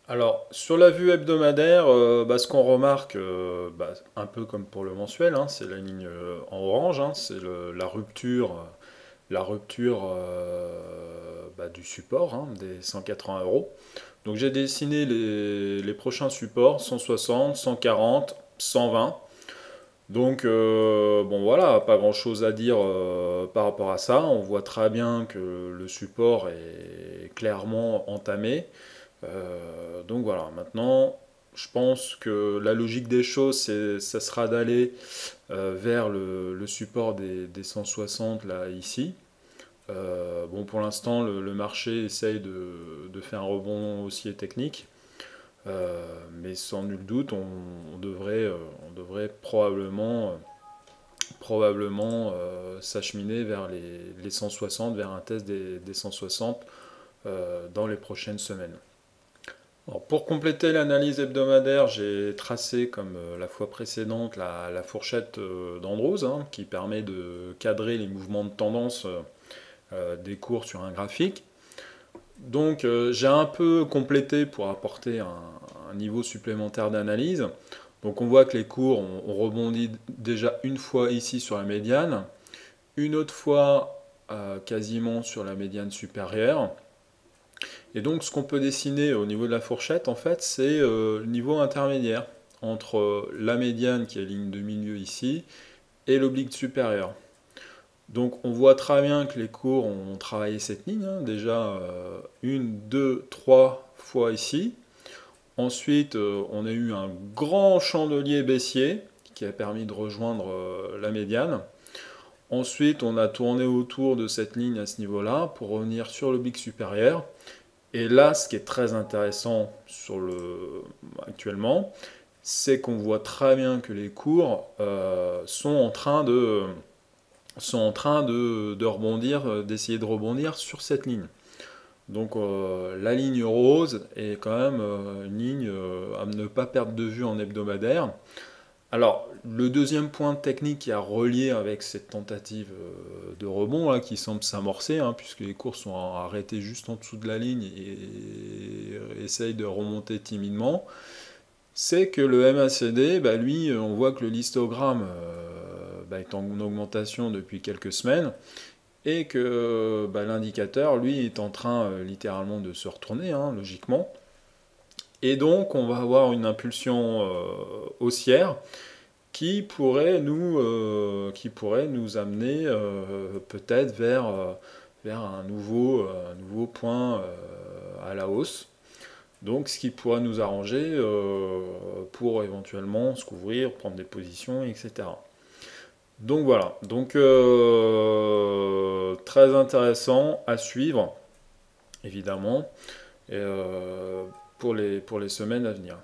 Alors, sur la vue hebdomadaire, ce qu'on remarque, un peu comme pour le mensuel, hein, c'est la ligne en orange, hein, c'est la rupture du support, hein, des 180 euros. Donc j'ai dessiné les prochains supports, 160, 140, 120. Donc bon voilà, pas grand-chose à dire par rapport à ça. On voit très bien que le support est clairement entamé. Donc voilà, maintenant, je pense que la logique des choses, ça sera d'aller vers le support des 160 là, ici. Bon, pour l'instant, le marché essaye de faire un rebond haussier technique, mais sans nul doute, on devrait probablement s'acheminer vers les 160, vers un test des 160 dans les prochaines semaines. Alors, pour compléter l'analyse hebdomadaire, j'ai tracé, comme la fois précédente, la fourchette d'Andrews, hein, qui permet de cadrer les mouvements de tendance des cours sur un graphique. Donc j'ai un peu complété pour apporter un niveau supplémentaire d'analyse. Donc on voit que les cours ont rebondi déjà une fois ici sur la médiane, une autre fois quasiment sur la médiane supérieure. Et donc ce qu'on peut dessiner au niveau de la fourchette, en fait, c'est le niveau intermédiaire entre la médiane qui est ligne de milieu ici et l'oblique supérieur. Donc on voit très bien que les cours ont travaillé cette ligne, hein, déjà une, deux, trois fois ici. Ensuite, on a eu un grand chandelier baissier qui a permis de rejoindre la médiane. Ensuite, on a tourné autour de cette ligne à ce niveau-là pour revenir sur l'oblique supérieur. Et là, ce qui est très intéressant actuellement, c'est qu'on voit très bien que les cours sont en train de rebondir, d'essayer de rebondir sur cette ligne. Donc la ligne rose est quand même une ligne à ne pas perdre de vue en hebdomadaire. Alors, le deuxième point technique qui a relié avec cette tentative de rebond là, qui semble s'amorcer, hein, puisque les cours sont arrêtés juste en dessous de la ligne et essayent de remonter timidement, c'est que le MACD, lui, on voit que le histogramme est en augmentation depuis quelques semaines et que l'indicateur, lui, est en train littéralement de se retourner, hein, logiquement. Et donc, on va avoir une impulsion haussière qui pourrait nous amener peut-être vers un nouveau point à la hausse. Donc, ce qui pourrait nous arranger pour éventuellement se couvrir, prendre des positions, etc. Donc voilà, donc très intéressant à suivre, évidemment, et, pour les semaines à venir.